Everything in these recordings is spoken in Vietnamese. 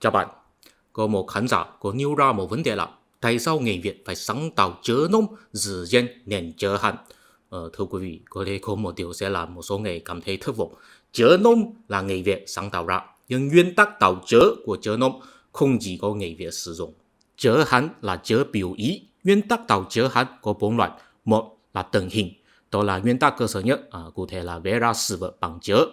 Chào bạn, có một khán giả có nêu ra một vấn đề là tại sao người Việt phải sáng tạo chớ nôm, dự gen, nền chớ Hán? Thưa quý vị, có thể có một điều sẽ làm một số người cảm thấy thất vọng. Chớ nôm là người Việt sáng tạo ra, nhưng nguyên tắc tạo chớ của chớ nôm không chỉ có người Việt sử dụng. Chớ Hán là chớ biểu ý, nguyên tắc tạo chớ Hán có 4 loại. Một là tầng hình, đó là nguyên tắc cơ sở nhất, cụ thể là vẽ ra sự vật bằng chớ.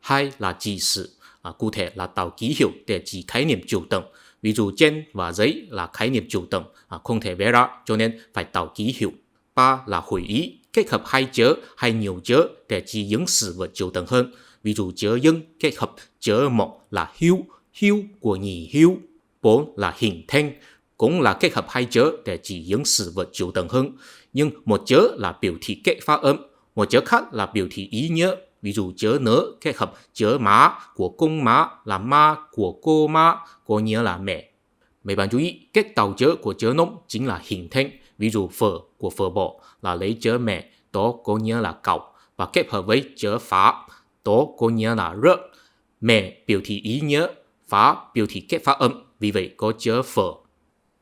Hai là chỉ sự, cụ thể là tạo ký hiệu để chỉ khái niệm chủ tầng. Ví dụ trên và giấy là khái niệm chủ tầng, không thể vẽ ra cho nên phải tạo ký hiệu. Ba là hội ý, kết hợp hai chớ hay nhiều chớ để chỉ những sự vật chủ tầng hơn. Ví dụ chớ dân kết hợp chớ một là hiếu, hiếu của nhì hiếu. Bốn là hình thanh, cũng là kết hợp hai chớ để chỉ những sự vật chủ tầng hơn. Nhưng một chớ là biểu thị kết phát âm, một chớ khác là biểu thị ý nghĩa. Ví dụ chớ nớ kết hợp chớ má của công má là ma của cô má, có nghĩa là mẹ. Mấy bạn chú ý, kết tạo chớ của chớ nôm chính là hình thanh. Ví dụ phở của phở bò là lấy chớ mẹ, đó có nghĩa là cậu, và kết hợp với chớ phá, đó có nghĩa là rớt. Mẹ biểu thị ý nghĩa, phá biểu thị kết phát âm, vì vậy có chớ phở.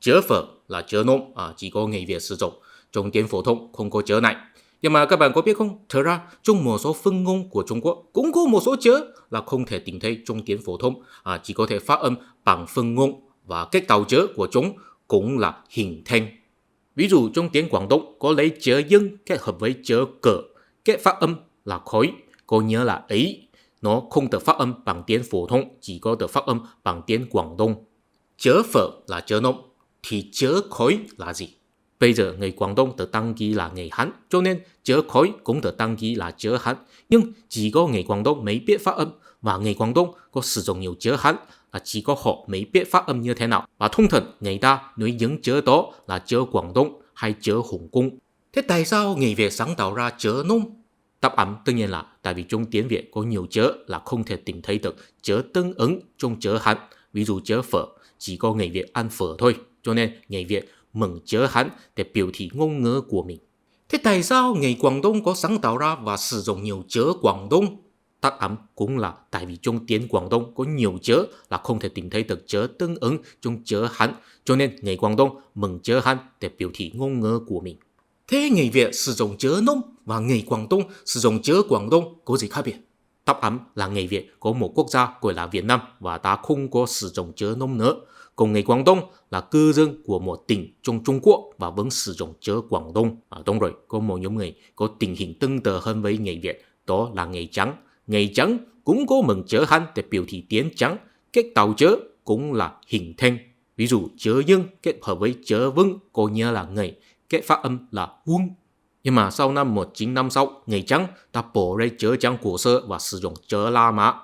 Chớ phở là chớ nôm, chỉ có người Việt sử dụng. Trong tiếng phổ thông không có chớ này. Nhưng mà các bạn có biết không, thật ra trong một số phương ngôn của Trung Quốc cũng có một số chớ là không thể tìm thấy trong tiếng phổ thông, chỉ có thể phát âm bằng phương ngôn, và cách tạo chớ của chúng cũng là hình thanh. Ví dụ trong tiếng Quảng Đông có lấy chớ dân kết hợp với chớ cờ, kết phát âm là khói, có nghĩa là ấy. Nó không được phát âm bằng tiếng phổ thông, chỉ có được phát âm bằng tiếng Quảng Đông. Chớ phở là chớ nôm, thì chớ khói là gì? Bây giờ người Quảng Đông được đăng ký là người Hán, cho nên chớ khói cũng được đăng ký là chớ Hán. Nhưng chỉ có người Quảng Đông mới biết phát âm, và người Quảng Đông có sử dụng nhiều chớ Hán, là chỉ có họ mới biết phát âm như thế nào. Và thông thường người ta nói những chớ đó là chớ Quảng Đông hay chớ Hồng Kông. Thế tại sao người Việt sáng tạo ra chớ nôm? Đáp án tất nhiên là tại vì trong tiếng Việt có nhiều chớ là không thể tìm thấy được chớ tương ứng trong chớ Hán. Ví dụ chớ phở, chỉ có người Việt ăn phở thôi, cho nên người Việt mừng chớ Hán để biểu thị ngôn ngữ của mình. Thế tại sao người Quảng Đông có sáng tạo ra và sử dụng nhiều chớ Quảng Đông? Đáp án cũng là tại vì trong tiếng Quảng Đông có nhiều chớ là không thể tìm thấy được chớ tương ứng trong chớ Hán, cho nên người Quảng Đông mừng chớ Hán để biểu thị ngôn ngữ của mình. Thế người Việt sử dụng chớ nôm và người Quảng Đông sử dụng chớ Quảng Đông có gì khác biệt? Đáp án là người Việt có một quốc gia gọi là Việt Nam và đã không có sử dụng chớ nôm nữa. Còn người Quảng Đông là cư dân của một tỉnh trong Trung Quốc và vẫn sử dụng chớ Quảng Đông. Đúng rồi, có một nhóm người có tình hình tương tự hơn với người Việt, đó là người trắng. Người trắng cũng có mừng chớ Hán để biểu thị tiếng trắng, kết tạo chớ cũng là hình thanh. Ví dụ chớ dân kết hợp với chớ vâng có nghĩa là người, kết phát âm là quân. Nhưng mà sau năm 1956, người trắng đã bỏ ra chớ trắng cổ xưa và sử dụng chớ La Mã.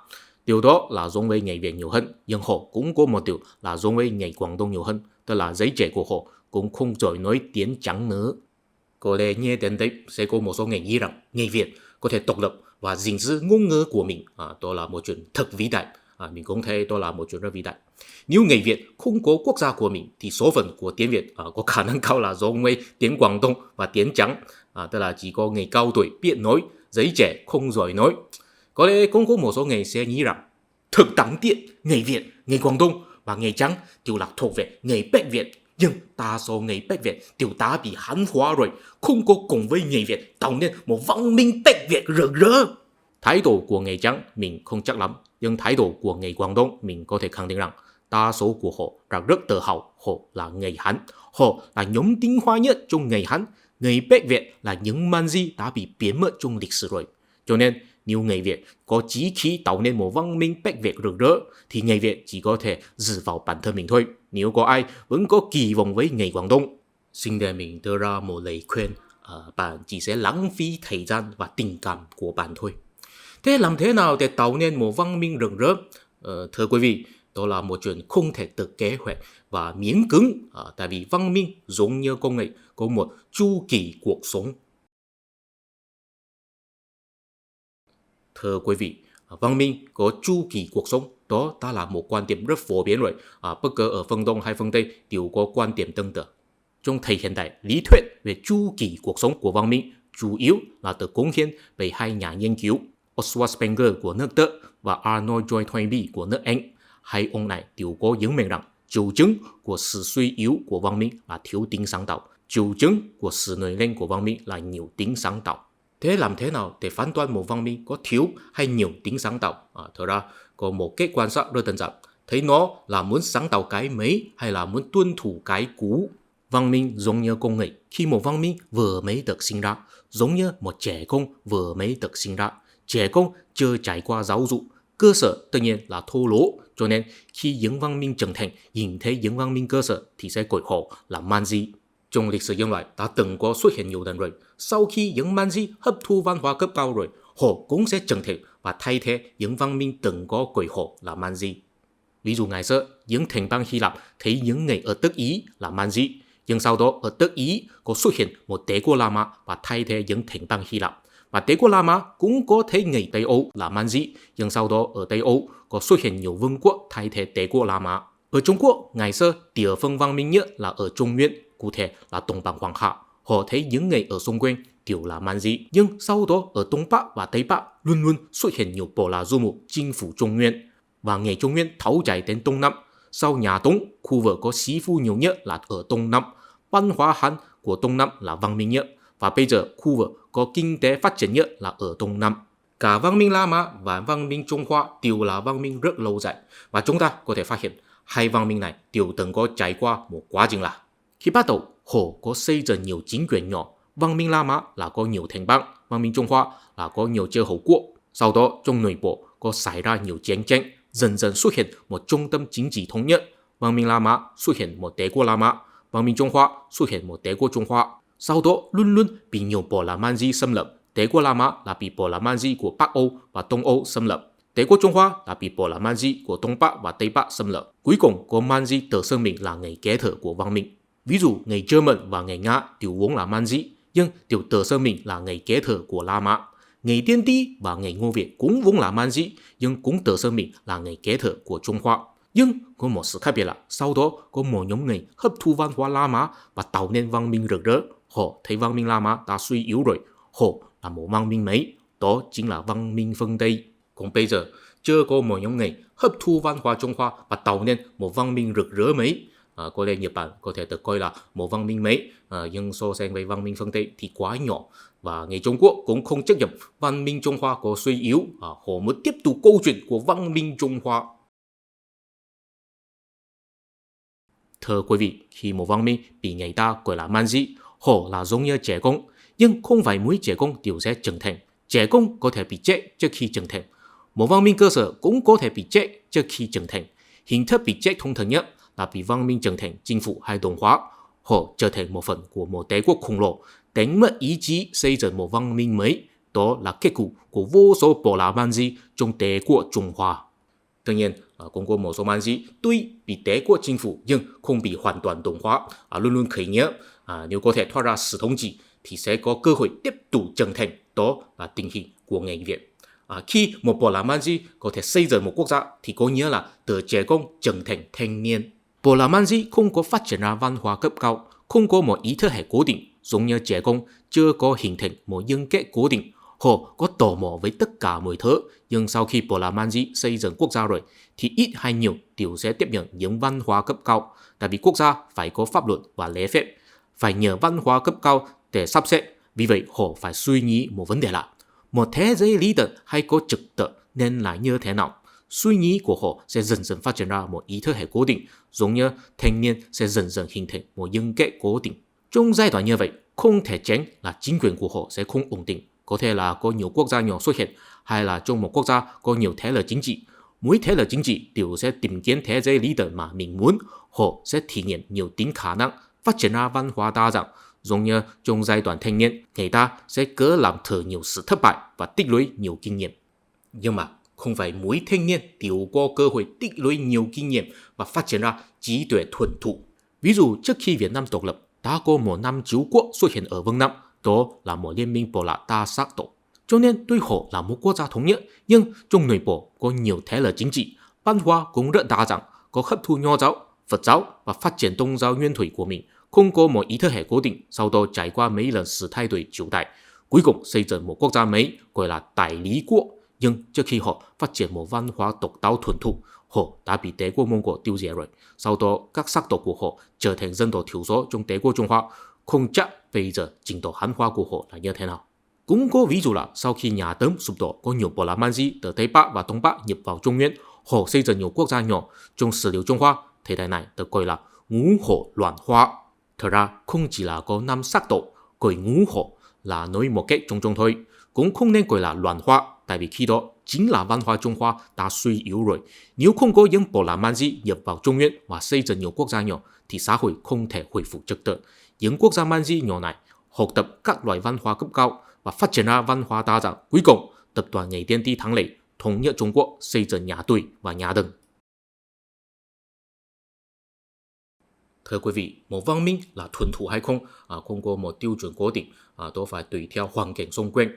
Điều đó là giống với người Việt nhiều hơn, nhưng họ cũng có một điều là giống với người Quảng Đông nhiều hơn, tức là giới trẻ của họ cũng không giỏi nói tiếng trắng nữa. Có lẽ nghe đến đây sẽ có một số người nghĩ rằng người Việt có thể độc lập và gìn giữ ngôn ngữ của mình, đó là một chuyện thật vĩ đại. Mình cũng thấy đó là một chuyện rất vĩ đại. Nếu người Việt không có quốc gia của mình thì số phận của tiếng Việt có khả năng cao là giống với tiếng Quảng Đông và tiếng trắng, tức là chỉ có người cao tuổi biết nói, giới trẻ không giỏi nói. Có lẽ cũng có một số người sẽ nghĩ rằng thực đáng tiếc người Việt, người Quảng Đông và người trắng đều là thuộc về người Bắc Việt, nhưng đa số người Bắc Việt đều đã bị Hán hóa rồi, không có cùng với người Việt tạo nên một văn minh Bắc Việt rực rỡ. Thái độ của người trắng mình không chắc lắm, nhưng thái độ của người Quảng Đông mình có thể khẳng định rằng đa số của họ rất tự hào họ là người Hán, họ là nhóm tinh hoa nhất trong người Hán. Người Bắc Việt là những man di đã bị biến mất trong lịch sử rồi. Cho nên nếu người Việt có chí khí tạo nên một văn minh Bắc Việt rực rỡ thì người Việt chỉ có thể dựa vào bản thân mình thôi. Nếu có ai vẫn có kỳ vọng với người Quảng Đông, xin để mình đưa ra một lời khuyên, bạn chỉ sẽ lãng phí thời gian và tình cảm của bạn thôi. Thế làm thế nào để tạo nên một văn minh rực rỡ? Thưa quý vị, đó là một chuyện không thể được kế hoạch và miễn cưỡng, tại vì văn minh giống như công nghệ có một chu kỳ cuộc sống. Thưa quý vị, văn minh có chu kỳ cuộc sống, đó đã là một quan điểm rất phổ biến rồi. Bất kể ở phương Đông hay phương Tây đều có quan điểm tương tự. Trong thời hiện đại, lý thuyết về chu kỳ cuộc sống của văn minh chủ yếu là được cống hiến bởi hai nhà nghiên cứu Oswald Spengler của nước Đức và Arnold Joy Toynbee của nước Anh. hay ông này đều có những miệng rằng triệu chứng của sự suy yếu của văn minh là thiếu tính sáng tạo, triệu chứng của sự nổi lên của văn minh là nhiều tính sáng tạo. Thế làm thế nào để phán đoán một văn minh có thiếu hay nhiều tính sáng tạo? Thật ra có một kết quan sát rất đơn giản, thấy nó là muốn sáng tạo cái mới hay là muốn tuân thủ cái cũ. Văn minh giống như con người, khi một văn minh vừa mới được sinh ra, giống như một trẻ con vừa mới được sinh ra. Trẻ con chưa trải qua giáo dục, cơ sở tự nhiên là thô lỗ, cho nên khi những văn minh trưởng thành nhìn thấy những văn minh cơ sở thì sẽ gọi họ là man di. Trong lịch sử nhân loại đã từng có xuất hiện nhiều lần rồi. Sau khi những man di hấp thu văn hóa cấp cao rồi, họ cũng sẽ trưởng thành và thay thế những văn minh từng có gọi họ là man di. Ví dụ ngày xưa, những thành bang Hy Lạp thấy những người ở Đức Ý là man di, nhưng sau đó ở Đức Ý có xuất hiện một đế quốc La Mã và thay thế những thành bang Hy Lạp. Và đế quốc La Mã cũng có thấy người Tây Âu là man di, nhưng sau đó ở Tây Âu có xuất hiện nhiều vương quốc thay thế đế quốc La Mã. Ở Trung Quốc, ngày xưa địa phương văn minh nhất là ở Trung Nguyên, cụ thể là Đông Bắc Hoàng Hà. Họ thấy những người ở xung quanh đều là man di, nhưng sau đó ở Đông Bắc và Tây Bắc luôn luôn xuất hiện nhiều bộ lạc du mục chinh phủ Trung Nguyên. Và người Trung Nguyên tháo chạy đến Đông Nam. Sau nhà Tống, khu vực có sĩ phu nhiều nhất là ở Đông Nam. Văn hóa Hán của Đông Nam là văn minh nhất. Và bây giờ khu vực có kinh tế phát triển nhất là ở Đông Nam. Cả văn minh La Mã và văn minh Trung Hoa đều là văn minh rất lâu dài. Và chúng ta có thể phát hiện hai văn minh này đều từng có trải qua một quá trình là khi bắt đầu họ có xây dựng nhiều chính quyền nhỏ. Văn minh La Mã là có nhiều thành bang, văn minh Trung Hoa là có nhiều chư hầu quốc. Sau đó trong nội bộ có xảy ra nhiều chiến tranh, dần dần xuất hiện một trung tâm chính trị thống nhất. Văn minh La Mã xuất hiện một đế quốc La Mã, văn minh Trung Hoa xuất hiện một đế quốc Trung Hoa. Sau đó luôn luôn bị nhiều bộ lạc man di xâm lấn. Đế quốc La Mã là bị bộ lạc man di của Bắc Âu và Đông Âu xâm lấn. Đế quốc Trung Hoa là bị bộ lạc man di của Đông Bắc và Tây Bắc xâm lấn. Cuối cùng có man di tự xưng mình là người kế thừa của văn minh. Ví dụ người German và người Nga đều vốn là man di, nhưng đều tự xưng mình là người kế thừa của La Mã. Người Tiên Ti và người Ngô Việt cũng vốn là man di, nhưng cũng tự xưng mình là người kế thừa của Trung Hoa. Nhưng có một sự khác biệt là sau đó có một nhóm người hấp thu văn hóa La Mã và tạo nên văn minh rực rỡ. Họ thấy văn minh La Mã đã suy yếu rồi, họ là một văn minh mới, đó chính là văn minh phương Tây. Còn bây giờ chưa có một nhóm người hấp thu văn hóa Trung Hoa và tạo nên một văn minh rực rỡ mới. Có lẽ Nhật Bản có thể được coi là một văn minh mới, nhưng so sánh với văn minh phương Tây thì quá nhỏ. Và người Trung Quốc cũng không chấp nhận văn minh Trung Hoa có suy yếu, họ muốn tiếp tục câu chuyện của văn minh Trung Hoa. Thưa quý vị, khi một văn minh bị người ta gọi là man di, họ là giống như trẻ con, nhưng không phải mỗi trẻ con đều sẽ trưởng thành. Trẻ con có thể bị chết trước khi trưởng thành. Một văn minh cơ sở cũng có thể bị chết trước khi trưởng thành. Hình thức bị chết thông thường nhất là bị văn minh trưởng thành chính phủ hay đồng hóa. Họ trở thành một phần của một đế quốc khổng lồ, đánh mất ý chí xây dựng một văn minh mới. Đó là kết cục của vô số bộ lạc man di trong đế quốc Trung Hoa. Tuy nhiên, cũng có một số man di tuy bị đế quốc chính phủ nhưng không bị hoàn toàn đồng hóa, luôn luôn khởi nghĩa. Nếu có thể thoát ra sự thống trị thì sẽ có cơ hội tiếp tục trưởng thành. Đó là tình hình của người Việt. Khi một bộ lạc man di có thể xây dựng một quốc gia thì có nghĩa là từ trẻ con trưởng thành thanh niên. Bộ lạc man di không có phát triển ra văn hóa cấp cao, không có một ý thức hệ cố định, giống như trẻ con chưa có hình thành một nhân cách cố định. Họ có tò mò với tất cả mọi thứ, nhưng sau khi bộ lạc man di xây dựng quốc gia rồi thì ít hay nhiều đều sẽ tiếp nhận những văn hóa cấp cao. Tại vì quốc gia phải có pháp luật và lễ phép, phải nhờ văn hóa cấp cao để sắp xếp. Vì vậy họ phải suy nghĩ một vấn đề là một thế giới lý tưởng hay có trật tự nên là như thế nào. Suy nghĩ của họ sẽ dần dần phát triển ra một ý thức hệ cố định, giống như thanh niên sẽ dần dần hình thành một nhân cách cố định. Trong giai đoạn như vậy, không thể tránh là chính quyền của họ sẽ không ổn định. Có thể là có nhiều quốc gia nhỏ xuất hiện, hay là trong một quốc gia có nhiều thế lực chính trị. Mỗi thế lực chính trị đều sẽ tìm kiếm thế giới lý tưởng mà mình muốn. Họ sẽ thể hiện nhiều tính khả năng, phát triển ra văn hóa đa dạng. Giống như trong giai đoạn thanh niên, người ta sẽ cứ làm thử nhiều sự thất bại và tích lũy nhiều kinh nghiệm. Nhưng mà không phải mỗi thanh niên đều có cơ hội tích lũy nhiều kinh nghiệm và phát triển ra trí tuệ thuần thục. Ví dụ trước khi Việt Nam độc lập, đã có một năm chiếu quốc xuất hiện ở Vân Nam, đó là một liên minh bộ lạc đa sắc tộc. Cho nên tuy họ là một quốc gia thống nhất, nhưng trong nội bộ có nhiều thế lực chính trị, văn hóa cũng rất đa dạng, có hấp thu Nho giáo, Phật giáo và phát triển tôn giáo nguyên thủy của mình, không có một ý thức hệ cố định. Sau đó trải qua mấy lần sự thay đổi triều đại, cuối cùng xây dựng một quốc gia mới gọi là Đại Lý Quốc. nhưng trước khi họ phát triển một văn hóa độc đáo thuần thục, họ đã bị đế quốc Mông Cổ tiêu diệt rồi. Sau đó, các sắc tộc của họ trở thành dân tộc thiểu số trong đế quốc Trung Hoa. Không chắc bây giờ trình độ Hán hóa của họ là như thế nào. Cũng có ví dụ là sau khi nhà Tấn sụp đổ, có nhiều Bồ La Man Di từ Tây Bắc và Đông Bắc nhập vào Trung Nguyên, họ xây dựng nhiều quốc gia nhỏ. Trong sử liệu Trung Hoa, thời đại này được gọi là ngũ hổ loạn hoa. Thật ra không chỉ là có 5 sắc tộc, gọi ngũ hổ là nói một cách chung chung thôi, cũng không nên gọi là loạn hoa, tại vì khi đó chính là văn hóa Trung Hoa đã suy yếu rồi. Nếu không có những Bồ La Man Di nhập vào Trung Nguyên và xây dựng nhiều quốc gia nhỏ, thì xã hội không thể hồi phục trật tự. Những quốc gia Man Di nhỏ này học tập các loại văn hóa cấp cao và phát triển ra văn hóa đa dạng. Cuối cùng, tập đoàn Ngải Tiên Ti thắng lợi, thống nhất Trung Quốc, xây dựng nhà Tùy và nhà Tần. Thưa quý vị, một văn minh là thuần thủ hay không, không có một tiêu chuẩn cố định, đó phải tùy theo hoàn cảnh xung quanh.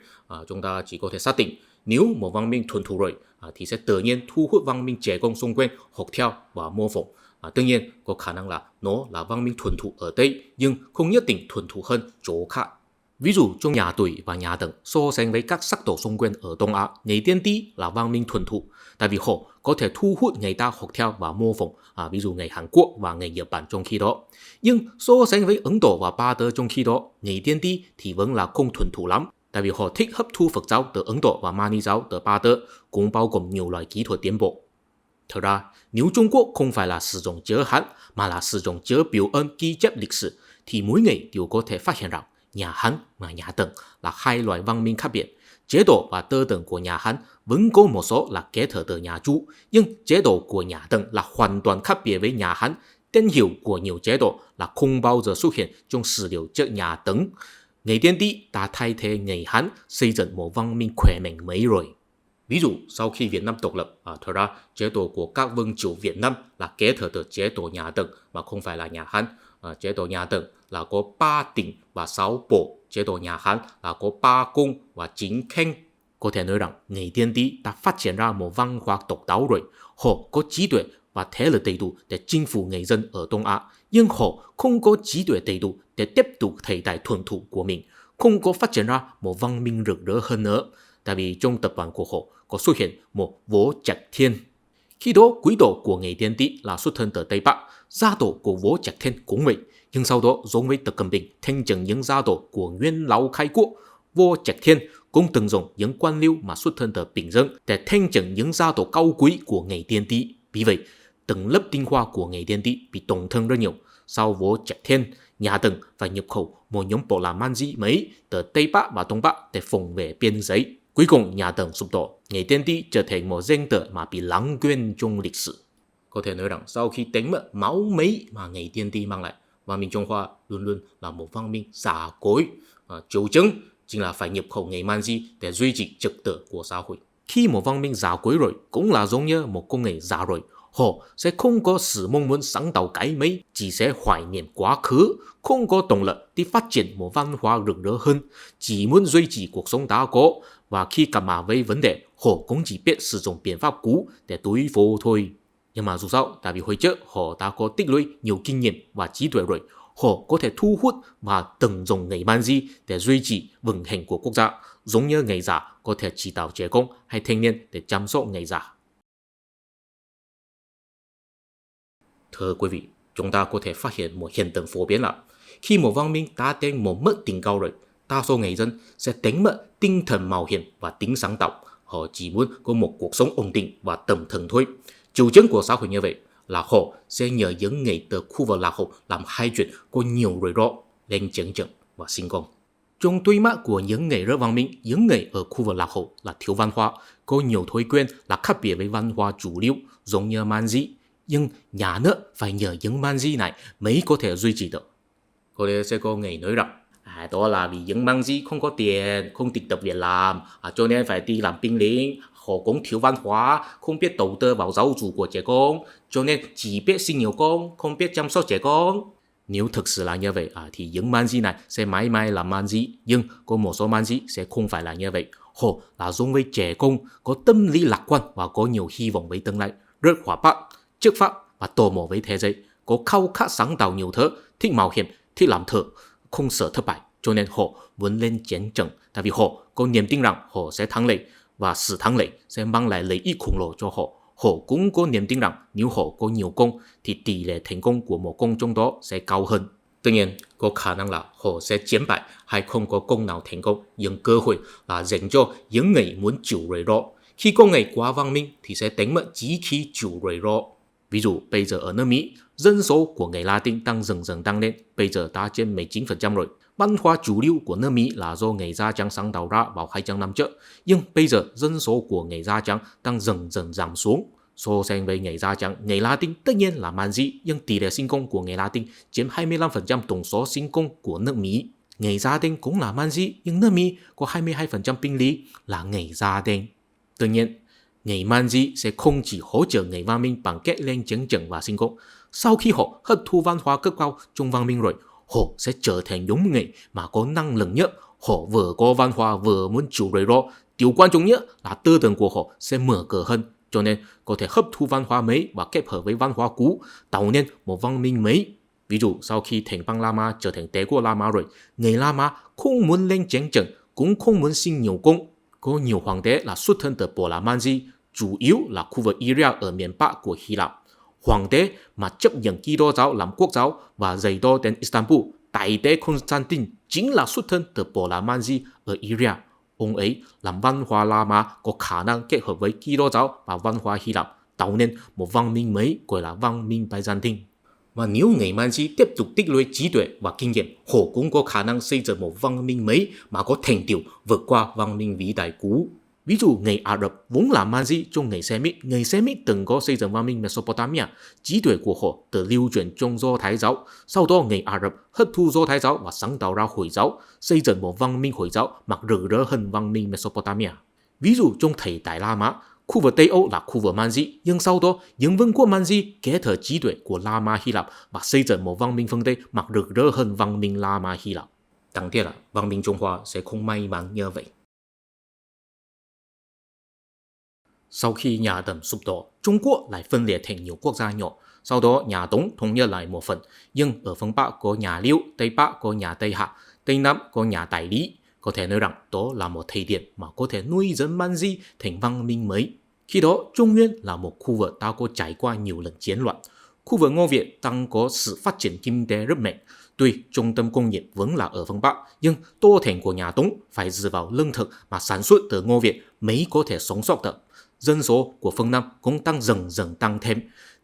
Chúng ta chỉ có thể xác định nếu một văn minh thuần thủ rồi thì sẽ tự nhiên thu hút văn minh trẻ con xung quanh học theo và mô phỏng. Tất nhiên có khả năng là nó là văn minh thuần thủ ở đây, nhưng không nhất định thuần thủ hơn chỗ khác. Ví dụ trong nhà Tùy và nhà Tần so sánh với các sắc tộc xung quanh ở Đông Á, Ngải Tiên Ti là văn minh thuần thủ, tại vì họ có thể thu hút người ta học theo và mô phỏng, ví dụ người Hàn Quốc và người Nhật Bản trong khi đó. Nhưng so sánh với Ấn Độ và Ba Tơ trong khi đó, Ngải Tiên Ti thì vẫn là không thuần thủ lắm, tại vì họ thích hấp thu Phật giáo từ Ấn Độ và Mani giáo từ Ba Tơ, cũng bao gồm nhiều loại kỹ thuật tiến bộ. Thật ra, nếu Trung Quốc không phải là sử dụng chữ Hán mà là sử dụng chữ biểu ơn ghi chép lịch sử, thì mỗi người đều có thể phát hiện rằng nhà Hán và nhà Tần là hai loại văn minh khác biệt. Chế độ và tư tưởng của nhà Hán vẫn có một số là kế thừa từ nhà Chu, nhưng chế độ của nhà Tần là hoàn toàn khác biệt với nhà Hán. Tên hiệu của nhiều chế độ là không bao giờ xuất hiện trong sử liệu trước nhà Tần. Ngải Tiên Ti đã thay thế người Hán xây dựng một văn minh khỏe mạnh mới rồi. Ví dụ, sau khi Việt Nam độc lập, thật ra chế độ của các vương triều Việt Nam là kế thừa từ chế độ nhà Tần mà không phải là nhà Hán. Chế độ nhà Tần là có 3 tỉnh và 6 bộ, chế độ nhà Hán là có 3 cung và 9 khanh. Có thể nói rằng Ngải Tiên Ti đã phát triển ra một văn hóa độc đáo rồi. Họ có trí tuệ và thế lực đầy đủ để chinh phục người dân ở Đông Á, nhưng họ không có trí tuệ đầy đủ để tiếp tục thời đại thuần thủ của mình, không có phát triển ra một văn minh rực rỡ hơn nữa. Tại vì trong tập đoàn của họ có xuất hiện một Võ Trạch Thiên. Khi đó quý tộc của Ngải Tiên Ti là xuất thân từ Tây Bắc, gia tộc của Võ Trạch Thiên cũng vậy. Nhưng sau đó giống với Tập Cận Bình thanh trừng những gia tộc của Nguyên Lão Khai Quốc, Võ Trạch Thiên cũng từng dùng những quan liêu mà xuất thân từ Bình dân để thanh trừng những gia tộc cao quý của Ngải Tiên Ti. Vì vậy, tầng lớp tinh hoa của Ngải Tiên Ti bị tổn thương rất nhiều. Sau Võ Trạch Thiên, nhà Tần phải nhập khẩu một nhóm Bồ La Man Di mới từ Tây Bắc và Đông Bắc để phòng vệ biên giới. Cuối cùng nhà Tần sụp đổ, Ngải Tiên Ti trở thành một danh tử mà bị lãng quên trong lịch sử. Có thể nói rằng sau khi đánh mất máu mấy mà Ngải Tiên Ti mang lại, văn minh Trung Hoa luôn luôn là một văn minh già cỗi. Chủ trương chính là phải nhập khẩu nghề man di để duy trì trật tự của xã hội. Khi một văn minh già cỗi rồi cũng là giống như một công nghệ già rồi, họ sẽ không có sự mong muốn sáng tạo cái mới, chỉ sẽ hoài niệm quá khứ, không có động lực đi phát triển một văn hóa rực rỡ hơn, chỉ muốn duy trì cuộc sống đã có, và khi gặp mặt với vấn đề, họ cũng chỉ biết sử dụng biện pháp cũ để đối phó thôi. Nhưng mà dù sao, tại vì hồi trước họ đã có tích lũy nhiều kinh nghiệm và trí tuệ rồi, họ có thể thu hút và tận dụng nghề man di để duy trì vững hành của quốc gia, giống như nghề già có thể chỉ đạo trẻ con hay thanh niên để chăm sóc nghề già. Thưa quý vị, chúng ta có thể phát hiện một hiện tượng phổ biến là khi một văn minh đã đến một mức đỉnh cao rồi, đa số người dân sẽ đánh mất tinh thần mạo hiểm và tính sáng tạo. Họ chỉ muốn có một cuộc sống ổn định và tầm thường thôi. Chủ trương của xã hội như vậy là họ sẽ nhờ những người từ khu vực lạc hậu làm hai chuyện có nhiều rủi ro, lên chứng chừng và sinh công. Trong tuy mắt của những người rất văn minh, những người ở khu vực lạc hậu là thiếu văn hóa, có nhiều thói quen là khác biệt với văn hóa chủ lưu, giống như man di. Nhưng nhà nước phải nhờ những man di này mới có thể duy trì được. Có lẽ sẽ có người nói rằng đó là vì những man di không có tiền, không thực tập việc làm, cho nên phải đi làm binh lính. Họ cũng thiếu văn hóa, không biết đầu tư vào giáo dục của trẻ con, cho nên chỉ biết sinh nhiều con, không biết chăm sóc trẻ con. Nếu thực sự là như vậy thì những man di này sẽ mãi mãi là man di. Nhưng có một số man di sẽ không phải là như vậy. Họ là giống với trẻ con, có tâm lý lạc quan và có nhiều hy vọng với tương lai, rất hoạt bát, chất phác và tò mò với thế giới, có khao khát sáng tạo nhiều thứ, thích mạo hiểm, thích làm thử, không sợ thất bại, cho nên họ muốn lên chiến trận, tại vì họ có niềm tin rằng họ sẽ thắng lợi và sự thắng lợi sẽ mang lại lợi ích khổng lồ cho họ. Họ cũng có niềm tin rằng nếu họ có nhiều công thì tỷ lệ thành công của một công trong đó sẽ cao hơn. Tuy nhiên, có khả năng là họ sẽ chiến bại hay không có công nào thành công, nhưng cơ hội là dành cho những người muốn chịu rủi ro. Khi con người quá văn minh thì sẽ đánh mất chí khí chịu rủi ro. Ví dụ bây giờ ở nước Mỹ, dân số của người Latin đang dần dần tăng lên, bây giờ đã trên 19% rồi. Văn hóa chủ lưu của nước Mỹ là do người da trắng sáng tạo ra vào 200 năm trước, nhưng bây giờ dân số của người da trắng đang dần dần giảm xuống. So sánh với người da trắng, người Latin tất nhiên là man di, nhưng tỷ lệ sinh con của người Latin chiếm 25% tổng số sinh con của nước Mỹ. Người da đen cũng là man di, nhưng nước Mỹ có 22% binh lý là người da đen. Tuy nhiên, người man di sẽ không chỉ hỗ trợ người văn minh bằng cách lên chiến trận và sinh con. Sau khi họ hấp thu văn hóa cấp cao trong văn minh rồi, họ sẽ trở thành những người mà có năng lực nhất. Họ vừa có văn hóa vừa muốn chịu rủi ro. Điều quan trọng nhất là tư tưởng của họ sẽ mở cửa hơn, cho nên có thể hấp thu văn hóa mới và kết hợp với văn hóa cũ, tạo nên một văn minh mới. Ví dụ sau khi thành bang La Mã trở thành đế quốc La Mã rồi, người La Mã không muốn lên chiến trận, cũng không muốn sinh nhiều con. Có nhiều hoàng đế là xuất thân từ Bồ La Man Di, chủ yếu là khu vực Syria ở miền Bắc của Hy Lạp. Hoàng đế mà chấp nhận Kitô giáo làm quốc giáo và dày đo đến Istanbul, Đại đế Constantine chính là xuất thân từ Bồ La Man Di ở Syria. Ông ấy làm văn hóa La Mã có khả năng kết hợp với Kitô giáo và văn hóa Hy Lạp, tạo nên một văn minh mới gọi là văn minh Byzantine. Và nếu người Man Di tiếp tục tích lũy trí tuệ và kinh nghiệm, họ cũng có khả năng xây dựng một văn minh mới mà có thành tựu vượt qua văn minh vĩ đại cũ. Ví dụ người Ả Rập vốn là man di trong người Semit từng có xây dựng văn minh Mesopotamia, trí tuệ của họ được lưu truyền trong Do Thái giáo. Sau đó người Ả Rập hấp thu Do Thái giáo và sáng tạo ra Hồi giáo, xây dựng một văn minh Hồi giáo mặc rực rỡ hơn văn minh Mesopotamia. Ví dụ trong thời Đại La Mã, khu vực Tây Âu là khu vực man di, nhưng sau đó những vương quốc man di kết hợp trí tuệ của La Mã Hy Lạp và xây dựng một văn minh phương Tây mặc rực rỡ hơn văn minh La Mã Hy Lạp. Đáng tiếc là văn minh Trung Hoa sẽ không may mắn như vậy. Sau khi nhà Tần sụp đổ, Trung Quốc lại phân liệt thành nhiều quốc gia nhỏ. Sau đó nhà Tống thống nhất lại một phần, nhưng ở phương Bắc có nhà Liêu, Tây Bắc có nhà Tây Hạ, Tây Nam có nhà Đại Lý. Có thể nói rằng đó là một thời điểm mà có thể nuôi dẫn man di thành văn minh mới. Khi đó Trung Nguyên là một khu vực đã có trải qua nhiều lần chiến loạn. Khu vực Ngô Việt đang có sự phát triển kinh tế rất mạnh. Tuy trung tâm công nghiệp vẫn là ở phương Bắc, nhưng đô thành của nhà Tống phải dựa vào lương thực mà sản xuất từ Ngô Việt mới có thể sống sót được. Dân số của phương Nam cũng tăng dần dần tăng thêm.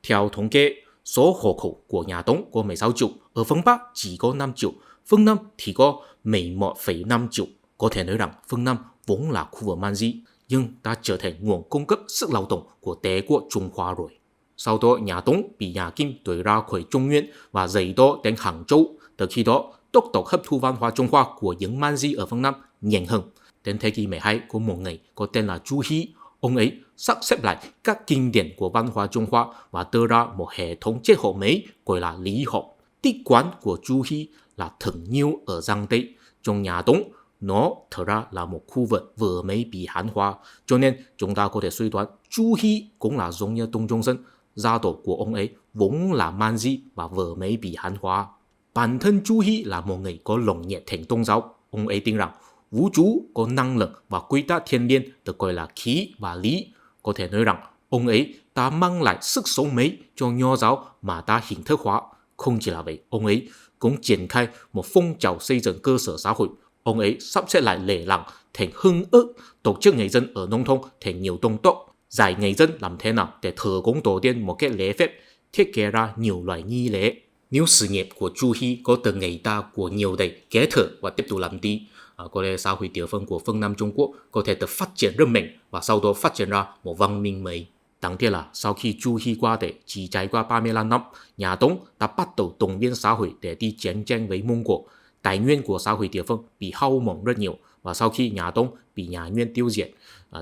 Theo thống kê, số hộ khẩu của nhà Tống có 16 triệu, ở phương Bắc chỉ có 5 triệu, phương Nam thì có 11,5 triệu. Có thể nói rằng phương Nam vốn là khu vực man di, nhưng đã trở thành nguồn cung cấp sức lao động của đế quốc Trung Hoa rồi. Sau đó nhà Tống bị nhà Kim đuổi ra khỏi Trung Nguyên và dời đô đến Hàng Châu. Từ khi đó, tốc độ hấp thu văn hóa Trung Hoa của những man di ở phương Nam nhanh hơn. Đến thế kỷ 12 có một người có tên là Chu Hy. Ông ấy sắp xếp lại các kinh điển của văn hóa Trung Hoa và đưa ra một hệ thống triết học mới gọi là lý học. Tích quán của Chu Hy là Thần Nhiêu ở Giang Tây. Trong nhà Tống, nó thật ra là một khu vực vừa mới bị Hán hóa, cho nên chúng ta có thể suy đoán Chu Hy cũng là giống như Đông Trung Sơn. Gia tộc của ông ấy vốn là man di và vừa mới bị Hán hóa. Bản thân Chu Hy là một người có lòng nhiệt thành tôn giáo. Ông ấy tin rằng vũ trụ có năng lượng và quy tắc thiên nhiên được gọi là khí và lý. Có thể nói rằng ông ấy đã mang lại sức sống mới cho Nho giáo mà đã hình thức hóa. Không chỉ là vậy, ông ấy cũng triển khai một phong trào xây dựng cơ sở xã hội. Ông ấy sắp xếp lại lễ làng thành hưng ước, tổ chức người dân ở nông thôn thành nhiều tông tộc, dạy người dân làm thế nào để thờ cúng tổ tiên một cách lễ phép, thiết kế ra nhiều loại nghi lễ. Nếu sự nghiệp của Chu Hy có từ ngày ta của nhiều đời kế thừa và tiếp tục làm đi, có lẽ xã hội địa phương của phương Nam Trung Quốc có thể được phát triển rất mạnh và sau đó phát triển ra một văn minh mới. Đáng tiếc là sau khi Chu Hy qua đời chỉ trải qua 35 năm, nhà Tống đã bắt đầu tổng biên xã hội để đi chiến tranh với Mông Cổ. Tài nguyên của xã hội địa phương bị hao mòn rất nhiều và sau khi nhà Tống bị nhà Nguyên tiêu diệt,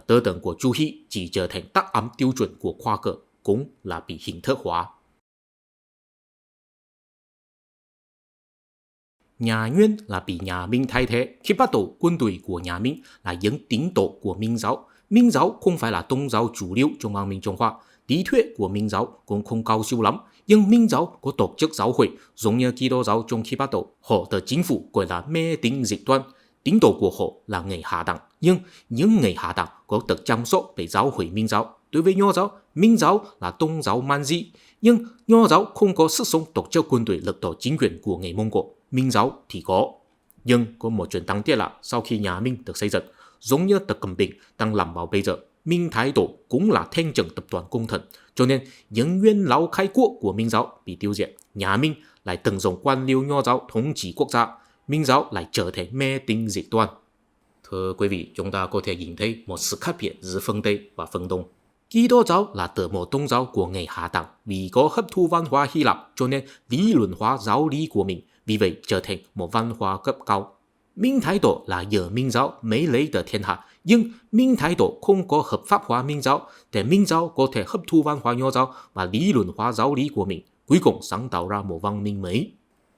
tư tưởng của Chu Hy chỉ trở thành tác ám tiêu chuẩn của khoa cử, cũng là bị hình thức hóa. Nhà Nguyên là bị nhà Minh thay thế. Khi bắt đầu, quân đội của nhà Minh là những tín đồ của Minh giáo. Minh giáo không phải là tôn giáo chủ yếu trong văn minh Trung Hoa. Lý thuyết của Minh giáo cũng không cao siêu lắm. Nhưng Minh giáo có tổ chức giáo hội giống như Kitô giáo trong khi bắt đầu. Họ được chính phủ gọi là mê tín dị đoan. Tín đồ của họ là người Hạ Đẳng, nhưng những người Hạ Đẳng có được chăm sóc bởi giáo hội Minh giáo. Đối với Nho giáo, Minh giáo là tôn giáo man di, nhưng Nho giáo không có sức sống tổ chức quân đội lật đổ chính quyền của người Mông Cổ, Minh giáo thì có. Nhưng có một chuyện đáng tiếc là sau khi nhà Minh được xây dựng, giống như Tập Cận Bình đang làm vào bây giờ, Minh Thái Tổ cũng là thanh trưởng tập đoàn công thần, cho nên những nguyên lão khai quốc của Minh giáo bị tiêu diệt. Nhà Minh lại tận dụng quan liêu Nho giáo thống trị quốc gia, Minh giáo lại trở thành mê tín dị đoan. Thưa quý vị, chúng ta có thể nhìn thấy một sự khác biệt giữa phương Tây và phương Đông. Kitô giáo là từ một tôn giáo của người Hạ Đẳng, vì có hấp thu văn hóa Hy Lạp cho nên lý luận hóa giáo lý của mình, vì vậy trở thành một văn hóa cấp cao. Minh Thái Tổ là nhờ Minh giáo mới lấy được thiên hạ, nhưng Minh Thái Tổ không có hợp pháp hóa Minh giáo, để Minh giáo có thể hấp thu văn hóa Nho giáo và lý luận hóa giáo lý của mình, cuối cùng sáng tạo ra một văn minh mới.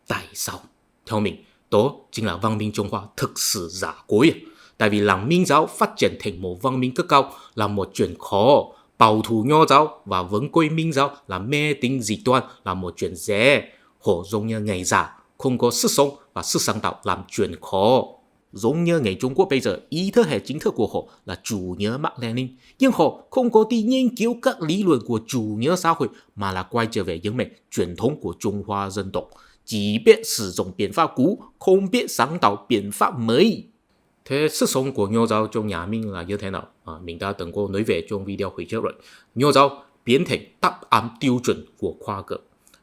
Tại sao? Theo mình, đó chính là văn minh Trung Hoa thực sự giả cối. Tại vì làm Minh giáo phát triển thành một văn minh cấp cao là một chuyện khó. Bảo thủ Nho giáo và vấn quay Minh giáo là mê tín dị đoan là một chuyện dễ. Họ giống như ngày già, không có sức sống và sức sáng tạo làm chuyện khó. Giống như người Trung Quốc bây giờ, ý thức hệ chính thức của họ là chủ nghĩa Mác Lênin, nhưng họ không có đi nghiên cứu các lý luận của chủ nghĩa xã hội mà là quay trở về những truyền thống của Trung Hoa dân tộc, chỉ biết sử dụng biện pháp cũ, không biết sáng tạo biện pháp mới. Thế sức sống của Nho giáo trong nhà Minh là như thế nào? Mình đã từng có nói về trong video hồi trước rồi. Nho giáo biến thành đáp án tiêu chuẩn của khoa học,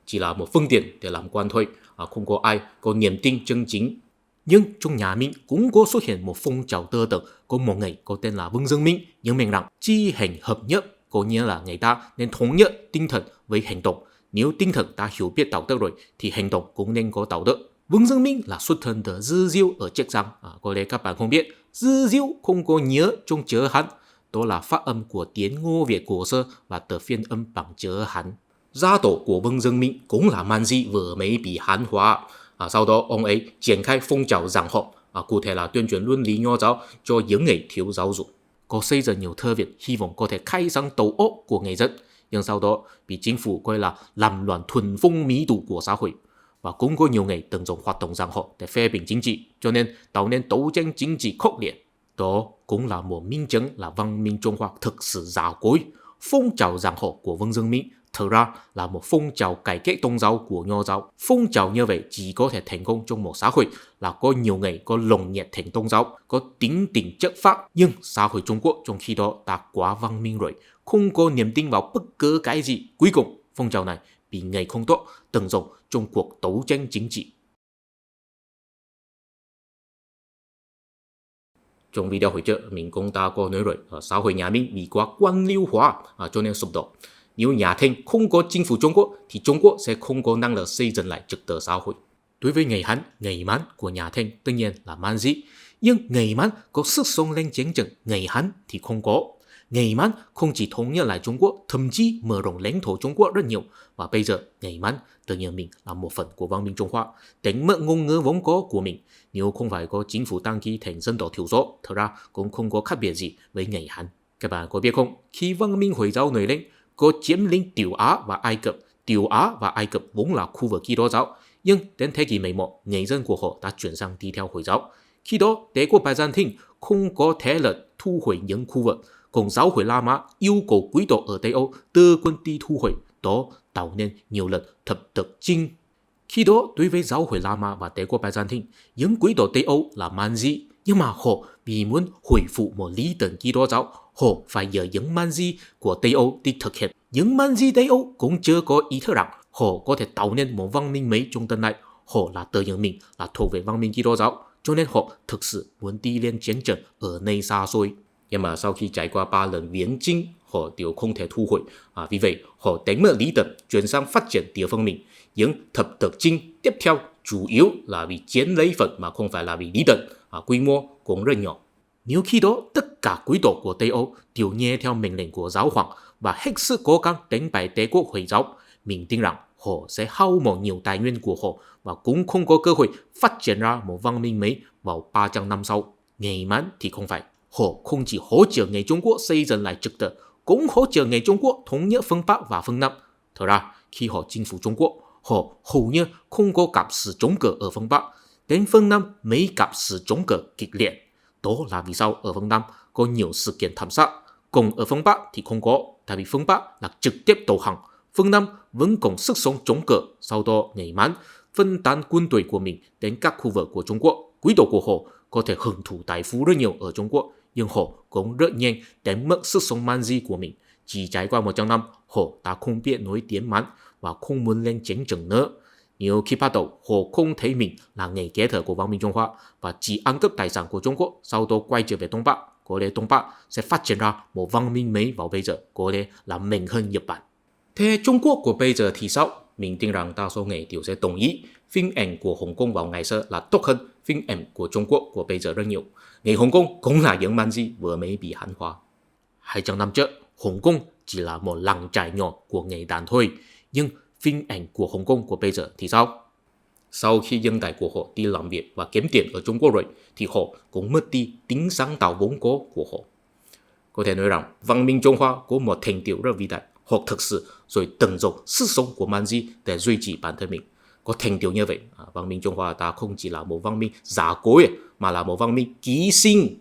chỉ là một phương tiện để làm quan thôi, không có ai có niềm tin chân chính. Nhưng trong nhà Minh cũng có xuất hiện một phong trào tư tưởng, có một người có tên là Vương Dương Minh nhận mình rằng chi hành hợp nhất, có nghĩa là người ta nên thống nhất tinh thần với hành động. Nếu tinh thần đã hiểu biết đạo đức rồi thì hành động cũng nên có đạo đức. Vương Dương Minh là xuất thân từ Dư Diêu ở Chiết Giang. Có lẽ các bạn không biết, Dư Diêu không có nhớ trong chữ Hán, đó là phát âm của tiếng Ngô Việt cổ xưa và từ phiên âm bằng chữ Hán. Gia tổ của Vương Dương Minh cũng là man di vừa mới bị Hán hóa. Sau đó ông ấy triển khai phong trào giảng học, cụ thể là tuyên truyền luân lý Nho giáo cho những người thiếu giáo dục. Có xây dựng nhiều thư viện hy vọng có thể khai sáng đầu óc của người dân, nhưng sau đó bị chính phủ coi là làm loạn thuần phong mỹ tục của xã hội. Và cũng có nhiều người tận dụng hoạt động giảng học để phê bình chính trị, cho nên tạo nên đấu tranh chính trị khốc liệt. Đó cũng là một minh chứng là văn minh Trung Hoa thực sự giả cối. Phong trào giảng học của Vương Dương Minh thực ra là một phong trào cải cách tôn giáo của Nho giáo. Phong trào như vậy chỉ có thể thành công trong một xã hội là có nhiều người có lòng nhiệt thành tôn giáo, có tính tình chất phác. Nhưng xã hội Trung Quốc trong khi đó đã quá văn minh rồi, không có niềm tin vào bất cứ cái gì. Cuối cùng phong trào này bị người không tốt tận dụng trong cuộc đấu tranh chính trị. Trong video hồi trước mình cũng đã có nói rồi, xã hội nhà Minh bị quá quan liêu hóa cho nên sụp đổ. Nếu nhà Thanh không có chính phủ Trung Quốc thì Trung Quốc sẽ không có năng lực xây dựng lại trật tự xã hội. Đối với người Hán, người Mán của nhà Thanh tất nhiên là man di, nhưng người Mán có sức sống lên chiến trận, người Hán thì không có. Người Mán không chỉ thống nhất lại Trung Quốc, thậm chí mở rộng lãnh thổ Trung Quốc rất nhiều. Và bây giờ người Mán tự nhiên mình là một phần của văn minh Trung Hoa, đánh mất ngôn ngữ vốn có của mình. Nếu không phải có chính phủ đăng ký thành dân tộc thiểu số, thật ra cũng không có khác biệt gì với người Hán. Các bạn có biết không, khi văn minh Hồi giáo nổi lên, có chiếm lĩnh Tiểu Á và Ai Cập. Tiểu Á và Ai Cập vốn là khu vực Kitô giáo, nhưng đến thế kỷ 11, người dân của họ đã chuyển sang đi theo Hồi giáo. Khi đó, đế quốc Byzantine không có thể là thu hồi những khu vực, còn giáo hội La Mã yêu cầu quý tộc ở Tây Âu đưa quân đi thu hồi, đó tạo nên nhiều lần thập tự chinh. Khi đó, đối với giáo hội La Mã và đế quốc Byzantine, những quý tộc Tây Âu là man di, nhưng mà họ vì muốn hồi phục một lý tưởng Kitô giáo, họ phải nhờ những man di của Tây Âu đi thực hiện. Những man di Tây Âu cũng chưa có ý thức rằng họ có thể tạo nên một văn minh mới trong tương lai. Họ là tự nhận mình là thuộc về văn minh Kitô giáo, cho nên họ thực sự muốn đi lên chiến trận ở nơi xa xôi. Nhưng mà sau khi trải qua 3 lần viễn chinh, họ đều không thể thu hồi. Vì vậy, họ đánh mất lý tưởng, chuyển sang phát triển địa phương mình. Những thập tự chinh tiếp theo chủ yếu là vì chiến lấy phần mà không phải là vì lý tưởng, quy mô cũng rất nhỏ. Nếu khi đó tất cả quý tộc của Tây Âu đều nghe theo mệnh lệnh của giáo hoàng và hết sức cố gắng đánh bại đế quốc Hồi giáo, mình tin rằng họ sẽ hao mòn nhiều tài nguyên của họ và cũng không có cơ hội phát triển ra một văn minh mới vào 300 năm sau. Người Mán thì không phải. Họ không chỉ hỗ trợ người Trung Quốc xây dựng lại trật tự, cũng hỗ trợ người Trung Quốc thống nhất phương Bắc và phương Nam. Thật ra, khi họ chinh phục Trung Quốc, họ hầu như không có gặp sự chống cự ở phương Bắc. đến phương Nam Mỹ gặp sự chống cự kịch liệt. Đó là vì sao ở phương Nam có nhiều sự kiện thảm sát, còn ở phương Bắc thì không có, tại vì phương Bắc là trực tiếp đầu hàng. Phương Nam vẫn còn sức sống chống cự, sau đó ngày mắn phân tán quân đội của mình đến các khu vực của Trung Quốc. Quý tộc của họ có thể hưởng thụ tài phú rất nhiều ở Trung Quốc, nhưng họ cũng rất nhanh đánh mất sức sống man di của mình. Chỉ trải qua 100 năm, họ đã không biết nói tiếng Mãn và không muốn lên chiến trường nữa. Nhiều khi bắt đầu, họ không thấy mình là người kế thừa của văn minh Trung Hoa và chỉ ăn cắp tài sản của Trung Quốc, sau đó quay trở về Đông Bắc. Có lẽ Đông Bắc sẽ phát triển ra một văn minh mới vào bây giờ, có lẽ là mạnh hơn Nhật Bản. Thế Trung Quốc của bây giờ thì sao? Mình tin rằng đa số người đều sẽ đồng ý phim ảnh của Hồng Kông vào ngày xưa là tốt hơn phim ảnh của Trung Quốc của bây giờ rất nhiều. Người Hồng Kông cũng là những man di vừa mới bị hán hóa. 200 năm trước, Hồng Kông chỉ là một làng trại nhỏ của người đàn thôi. Nhưng phim ảnh của Hồng Kông của bây giờ thì sao? Sau khi dân tài của họ đi làm việc và kiếm tiền ở Trung Quốc rồi, thì họ cũng mất đi tính sáng tạo vốn có của họ. Có thể nói rằng văn minh Trung Hoa có một thành tựu rất vĩ đại. Họ thực sự rồi tận dụng sức sống của man di để duy trì bản thân mình. Có thành tựu như vậy, văn minh Trung Hoa ta không chỉ là một văn minh giả cối mà là một văn minh ký sinh.